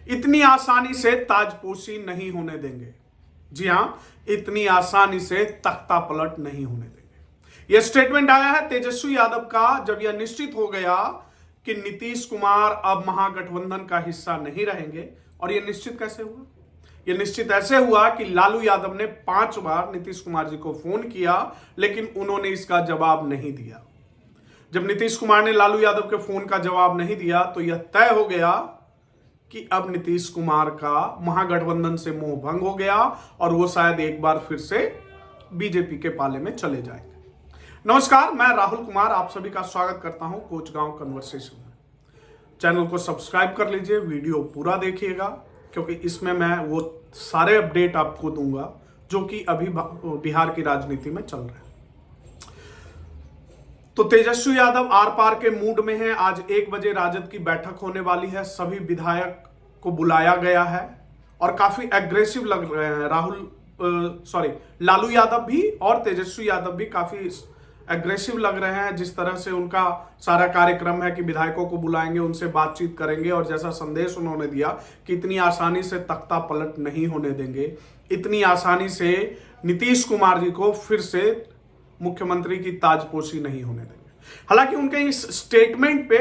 इतनी आसानी से ताजपोशी नहीं होने देंगे। जी हां, इतनी आसानी से तख्ता पलट नहीं होने देंगे। यह स्टेटमेंट आया है तेजस्वी यादव का जब यह निश्चित हो गया कि नीतीश कुमार अब महागठबंधन का हिस्सा नहीं रहेंगे। और यह निश्चित कैसे हुआ? यह निश्चित ऐसे हुआ कि लालू यादव ने 5 बार नीतीश कुमार जी को फोन किया, लेकिन उन्होंने इसका जवाब नहीं दिया। जब नीतीश कुमार ने लालू यादव के फोन का जवाब नहीं दिया तो यह तय हो गया कि अब नीतीश कुमार का महागठबंधन से मोह भंग हो गया और वो शायद एक बार फिर से बीजेपी के पाले में चले जाएंगे। नमस्कार, मैं राहुल कुमार आप सभी का स्वागत करता हूं कोचगांव कन्वर्सेशन में। चैनल को सब्सक्राइब कर लीजिए, वीडियो पूरा देखिएगा, क्योंकि इसमें मैं वो सारे अपडेट आपको दूंगा जो कि अभी बिहार की राजनीति में चल रहे हैं। तो तेजस्वी यादव आर पार के मूड में है। आज 1 बजे राजद की बैठक होने वाली है। सभी विधायक को बुलाया गया है और काफी एग्रेसिव लग रहे हैं। लालू यादव भी और तेजस्वी यादव भी काफी एग्रेसिव लग रहे हैं। जिस तरह से उनका सारा कार्यक्रम है कि विधायकों को बुलाएंगे, उनसे बातचीत करेंगे और जैसा संदेश उन्होंने दिया कि इतनी आसानी से तख्ता पलट नहीं होने देंगे, इतनी आसानी से नीतीश कुमार जी को फिर से मुख्यमंत्री की ताजपोशी नहीं होने देंगे। हालांकि उनके इस स्टेटमेंट पे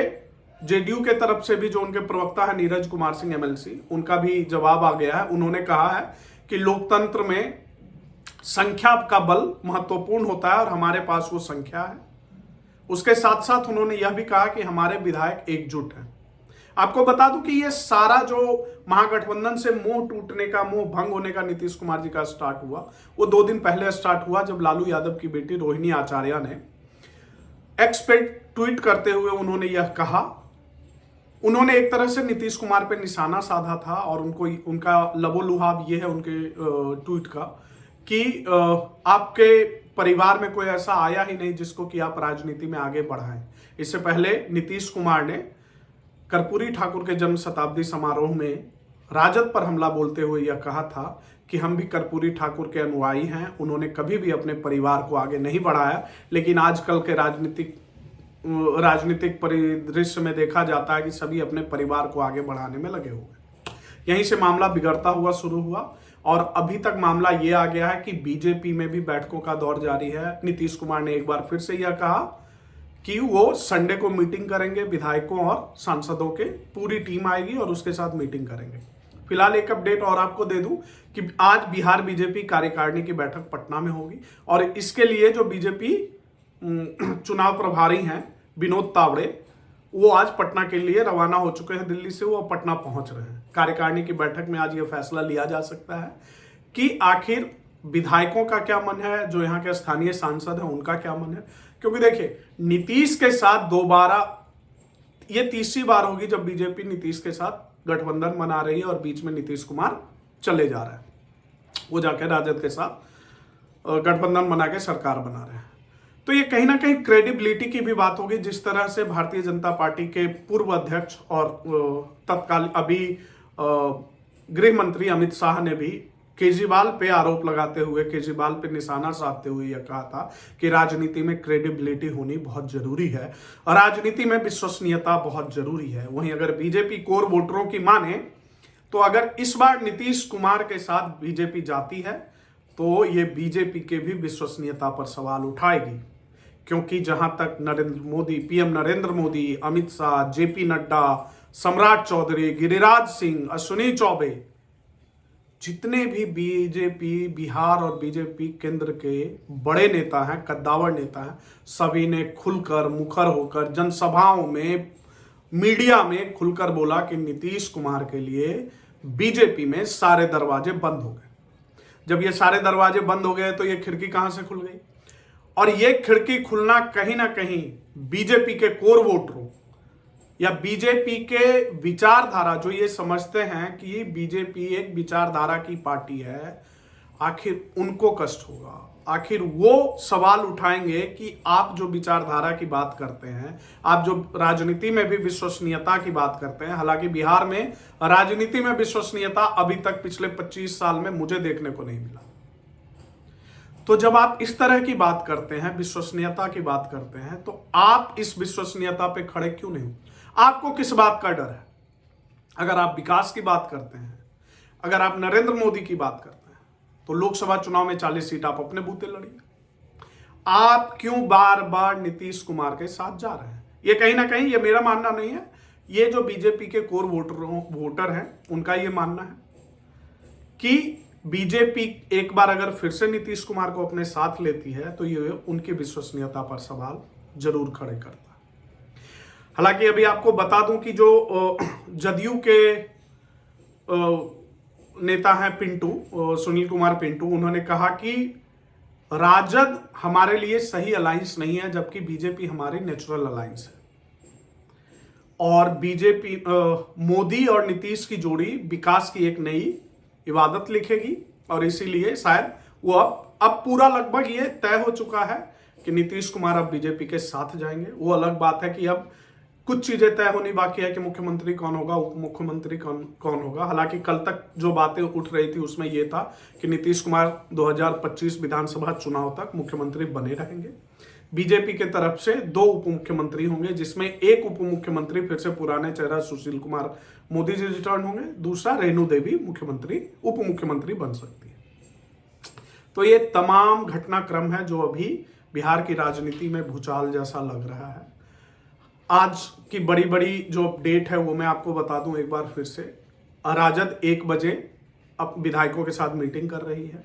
जेडीयू के तरफ से भी जो उनके प्रवक्ता है नीरज कुमार सिंह एमएलसी, उनका भी जवाब आ गया है। उन्होंने कहा है कि लोकतंत्र में संख्या का बल महत्वपूर्ण होता है और हमारे पास वो संख्या है। उसके साथ साथ उन्होंने यह भी कहा कि हमारे विधायक एकजुट हैं। आपको बता दूं कि ये सारा जो महागठबंधन से मोह टूटने का, मोह भंग होने का नीतीश कुमार जी का स्टार्ट हुआ, वो 2 दिन पहले स्टार्ट हुआ जब लालू यादव की बेटी रोहिणी आचार्य ने एक्स पे ट्वीट करते हुए उन्होंने यह कहा। उन्होंने एक तरह से नीतीश कुमार पे निशाना साधा था और उनका लबोलुहाब ये है उनके ट्वीट का कि आपके परिवार में कोई ऐसा आया ही नहीं जिसको कि आप राजनीति में आगे बढ़ाएं। इससे पहले नीतीश कुमार ने कर्पूरी ठाकुर के जन्म शताब्दी समारोह में राजद पर हमला बोलते हुए यह कहा था कि हम भी कर्पूरी ठाकुर के अनुयायी हैं। उन्होंने कभी भी अपने परिवार को आगे नहीं बढ़ाया, लेकिन आजकल के राजनीतिक परिदृश्य में देखा जाता है कि सभी अपने परिवार को आगे बढ़ाने में लगे हुए हैं। यहीं से मामला बिगड़ता हुआ शुरू हुआ और अभी तक मामला ये आ गया है कि बीजेपी में भी बैठकों का दौर जारी है। नीतीश कुमार ने एक बार फिर से यह कहा कि वो संडे को मीटिंग करेंगे, विधायकों और सांसदों के पूरी टीम आएगी और उसके साथ मीटिंग करेंगे। फिलहाल एक अपडेट और आपको दे दूं कि आज बिहार बीजेपी कार्यकारिणी की बैठक पटना में होगी और इसके लिए जो बीजेपी चुनाव प्रभारी हैं विनोद तावड़े, वो आज पटना के लिए रवाना हो चुके हैं। दिल्ली से वो पटना पहुंच रहे हैं। कार्यकारिणी की बैठक में आज ये फैसला लिया जा सकता है कि आखिर विधायकों का क्या मन है, जो यहाँ के स्थानीय सांसद हैं उनका क्या मन है। क्योंकि देखिए, नीतीश के साथ दोबारा ये तीसरी बार होगी जब बीजेपी नीतीश के साथ गठबंधन बना रही है और बीच में नीतीश कुमार चले जा रहा है। वो जाकर राजद के साथ गठबंधन बना के सरकार बना रहे हैं। तो ये कहीं ना कहीं क्रेडिबिलिटी की भी बात होगी। जिस तरह से भारतीय जनता पार्टी के पूर्व अध्यक्ष और तत्काल अभी गृह मंत्री अमित शाह ने भी केजरीवाल पे आरोप लगाते हुए, केजरीवाल पे निशाना साधते हुए यह कहा था कि राजनीति में क्रेडिबिलिटी होनी बहुत जरूरी है और राजनीति में विश्वसनीयता बहुत जरूरी है। वहीं अगर बीजेपी कोर वोटरों की माने तो अगर इस बार नीतीश कुमार के साथ बीजेपी जाती है तो ये बीजेपी के भी विश्वसनीयता पर सवाल उठाएगी। क्योंकि जहां तक पीएम नरेंद्र मोदी, अमित शाह, जेपी नड्डा, सम्राट चौधरी, गिरिराज सिंह, अश्विनी चौबे, जितने भी बीजेपी बिहार और बीजेपी केंद्र के बड़े नेता हैं, कद्दावर नेता हैं, सभी ने खुलकर, मुखर होकर जनसभाओं में, मीडिया में खुलकर बोला कि नीतीश कुमार के लिए बीजेपी में सारे दरवाजे बंद हो गए। जब ये सारे दरवाजे बंद हो गए तो ये खिड़की कहां से खुल गई? और ये खिड़की खुलना कहीं ना कहीं बीजेपी के कोर वोटरों या बीजेपी के विचारधारा, जो ये समझते हैं कि बीजेपी एक विचारधारा की पार्टी है, आखिर उनको कष्ट होगा। आखिर वो सवाल उठाएंगे कि आप जो विचारधारा की बात करते हैं, आप जो राजनीति में भी विश्वसनीयता की बात करते हैं, हालांकि बिहार में राजनीति में विश्वसनीयता अभी तक पिछले 25 साल में मुझे देखने को नहीं मिला। तो जब आप इस तरह की बात करते हैं, विश्वसनीयता की बात करते हैं, तो आप इस विश्वसनीयता पे खड़े क्यों नहीं? आपको किस बात का डर है? अगर आप विकास की बात करते हैं, अगर आप नरेंद्र मोदी की बात करते हैं, तो लोकसभा चुनाव में 40 सीट आप अपने बूते लड़िए। आप क्यों बार बार नीतीश कुमार के साथ जा रहे हैं? ये कहीं ना कहीं, ये मेरा मानना नहीं है, ये जो बीजेपी के कोर वोटर हैं उनका ये मानना है कि बीजेपी एक बार अगर फिर से नीतीश कुमार को अपने साथ लेती है तो ये उनकी विश्वसनीयता पर सवाल जरूर खड़े करता है। हालांकि अभी आपको बता दूं कि जो जदयू के नेता हैं पिंटू, सुनील कुमार पिंटू, उन्होंने कहा कि राजद हमारे लिए सही अलायंस नहीं है, जबकि बीजेपी हमारी नेचुरल अलायंस है। और बीजेपी मोदी और नीतीश की जोड़ी विकास की एक नई इबादत लिखेगी, और इसीलिए शायद वो अब पूरा लगभग ये तय हो चुका है कि नीतीश कुमार अब बीजेपी के साथ जाएंगे। वो अलग बात है कि अब कुछ चीजें तय होनी बाकी है कि मुख्यमंत्री कौन होगा, उप मुख्यमंत्री कौन होगा। हालांकि कल तक जो बातें उठ रही थी उसमें यह था कि नीतीश कुमार 2025 विधानसभा चुनाव तक मुख्यमंत्री बने रहेंगे। बीजेपी के तरफ से 2 उप मुख्यमंत्री होंगे, जिसमें एक उप मुख्यमंत्री फिर से पुराने चेहरा सुशील कुमार मोदी जी रिटर्न होंगे, दूसरा रेणु देवी उप मुख्यमंत्री बन सकती है। तो ये तमाम घटनाक्रम है जो अभी बिहार की राजनीति में भूचाल जैसा लग रहा है। आज की बड़ी बड़ी जो अपडेट है वो मैं आपको बता दूं एक बार फिर से। राजद 1 बजे अब विधायकों के साथ मीटिंग कर रही है।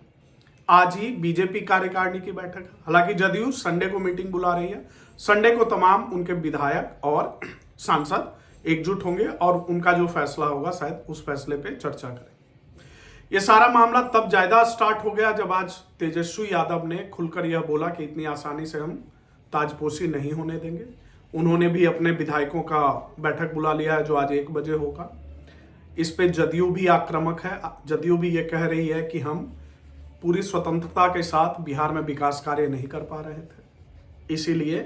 आज ही बीजेपी कार्यकारिणी की बैठक है। हालांकि जदयू संडे को मीटिंग बुला रही है। संडे को तमाम उनके विधायक और सांसद एकजुट होंगे और उनका जो फैसला होगा शायद उस फैसले पे चर्चा करें। ये सारा मामला तब ज्यादा स्टार्ट हो गया जब आज तेजस्वी यादव ने खुलकर यह बोला कि इतनी आसानी से हम ताजपोशी नहीं होने देंगे। उन्होंने भी अपने विधायकों का बैठक बुला लिया है जो आज 1 बजे होगा। इस पे जदयू भी आक्रामक है। जदयू भी ये कह रही है कि हम पूरी स्वतंत्रता के साथ बिहार में विकास कार्य नहीं कर पा रहे थे, इसीलिए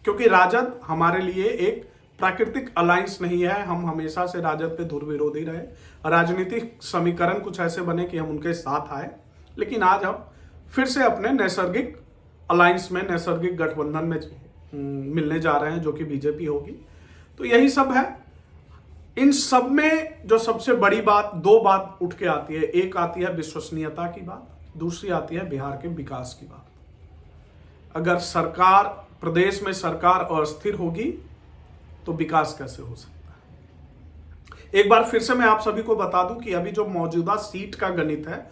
क्योंकि राजद हमारे लिए एक प्राकृतिक अलायंस नहीं है। हम हमेशा से राजद पे धुरविरोधी रहे। राजनीतिक समीकरण कुछ ऐसे बने कि हम उनके साथ आए, लेकिन आज हम फिर से अपने नैसर्गिक अलायंस में, नैसर्गिक गठबंधन में मिलने जा रहे हैं, जो कि बीजेपी होगी। तो यही सब है। इन सब में जो सबसे बड़ी बात, 2 बात उठ के आती है। एक आती है विश्वसनीयता की बात, दूसरी आती है बिहार के विकास की बात। अगर सरकार, प्रदेश में सरकार अस्थिर होगी तो विकास कैसे हो सकता है? एक बार फिर से मैं आप सभी को बता दूं कि अभी जो मौजूदा सीट का गणित है,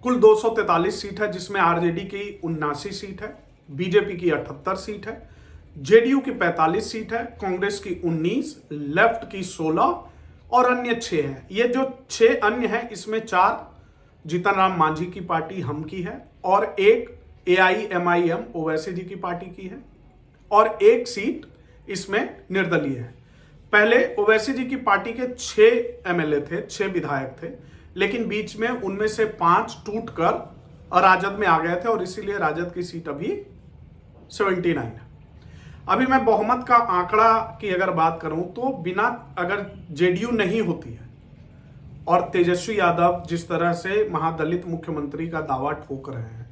कुल 243 सीट है, जिसमें आरजेडी की 79 सीट है, बीजेपी की 78 सीट है, जेडीयू की 45 सीट है, कांग्रेस की 19, लेफ्ट की 16 और अन्य 6 हैं। ये जो 6 अन्य हैं, इसमें 4 जीतन राम मांझी की पार्टी हम की है और एक AIMIM ओवैसी जी की पार्टी की है और एक सीट इसमें निर्दलीय है। पहले ओवैसी जी की पार्टी के 6 MLA थे, 6 विधायक थे, लेकिन बीच में उनमें से 5 टूटकर राजद में आ गए थे और इसीलिए राजद की सीट अभी 79 है। अभी मैं बहुमत का आंकड़ा की अगर बात करूं तो बिना, अगर जेडीयू नहीं होती है और तेजस्वी यादव जिस तरह से महादलित मुख्यमंत्री का दावा ठोक रहे हैं,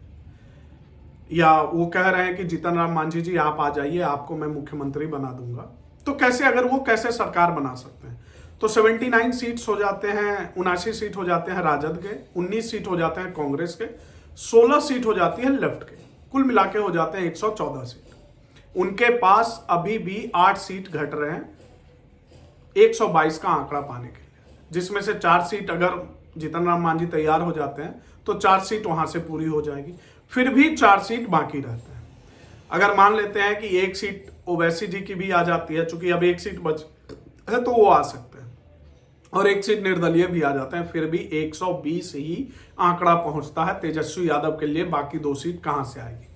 या वो कह रहे हैं कि जीतन राम मांझी जी आप आ जाइए, आपको मैं मुख्यमंत्री बना दूंगा, तो कैसे, अगर वो कैसे सरकार बना सकते हैं? तो 79 सीट्स हो जाते हैं, 79 सीट हो जाते हैं राजद के, 19 सीट हो जाते हैं कांग्रेस के, 16 सीट हो जाती है लेफ्ट के, कुल मिला के हो जाते हैं 114 सीट। उनके पास अभी भी 8 सीट घट रहे हैं 122 का आंकड़ा पाने के लिए, जिसमें से 4 सीट अगर जीतन राम मांझी तैयार हो जाते हैं तो 4 सीट वहां से पूरी हो जाएगी, फिर भी 4 सीट बाकी रहते हैं। अगर मान लेते हैं कि 1 सीट ओवैसी जी की भी आ जाती है, चूंकि अब 1 सीट बच है तो वो आ सकते हैं, और 1 सीट निर्दलीय भी आ जाते हैं, फिर भी 120 ही आंकड़ा पहुंचता है तेजस्वी यादव के लिए। बाकी 2 सीट कहां से आएगी?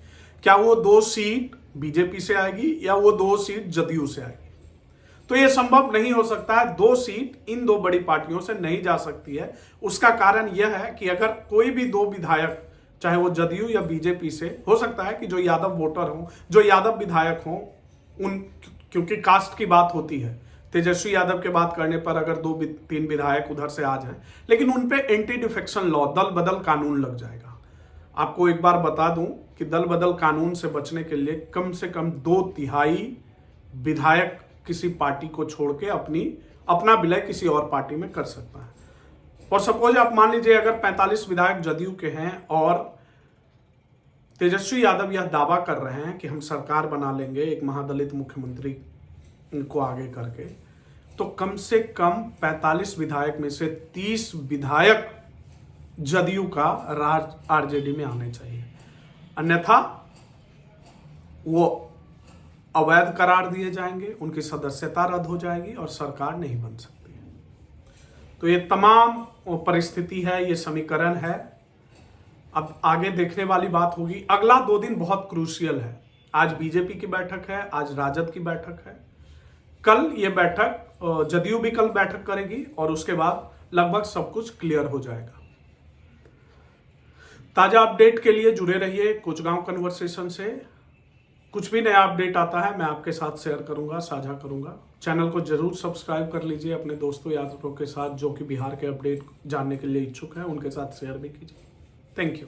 क्या वो 2 सीट बीजेपी से आएगी या वो 2 सीट जदयू से आएगी? तो ये संभव नहीं हो सकता है। 2 सीट इन 2 बड़ी पार्टियों से नहीं जा सकती है। उसका कारण यह है कि अगर कोई भी 2 विधायक, चाहे वो जदयू या बीजेपी से, हो सकता है कि जो यादव वोटर हो, जो यादव विधायक हो, उन, क्योंकि कास्ट की बात होती है, तेजस्वी यादव के बात करने पर अगर 2-3 विधायक उधर से आ जाएं, लेकिन उन पे एंटी डिफेक्शन लॉ, दल बदल कानून लग जाएगा। आपको एक बार बता दूं कि दल बदल कानून से बचने के लिए कम से कम 2/3 विधायक किसी पार्टी को छोड़ के अपनी अपना विलय किसी और पार्टी में कर सकता है। और सपोज आप मान लीजिए अगर 45 विधायक जदयू के हैं और तेजस्वी यादव यह दावा कर रहे हैं कि हम सरकार बना लेंगे एक महादलित मुख्यमंत्री को आगे करके, तो कम से कम 45 विधायक में से 30 विधायक जदयू का आरजेडी में आने चाहिए, अन्यथा वो अवैध करार दिए जाएंगे, उनकी सदस्यता रद्द हो जाएगी और सरकार नहीं बन सकती। तो ये तमाम परिस्थिति है, ये समीकरण है। अब आगे देखने वाली बात होगी। अगला 2 दिन बहुत क्रूशियल है। आज बीजेपी की बैठक है, आज राजद की बैठक है, कल ये बैठक जदयू भी कल बैठक करेगी और उसके बाद लगभग सब कुछ क्लियर हो जाएगा। ताजा अपडेट के लिए जुड़े रहिए कुचगांव कन्वर्सेशन से। कुछ भी नया अपडेट आता है मैं आपके साथ शेयर करूंगा, साझा करूंगा। चैनल को जरूर सब्सक्राइब कर लीजिए, अपने दोस्तों यात्रियों के साथ जो कि बिहार के अपडेट जानने के लिए इच्छुक हैं उनके साथ शेयर भी कीजिए। Thank you.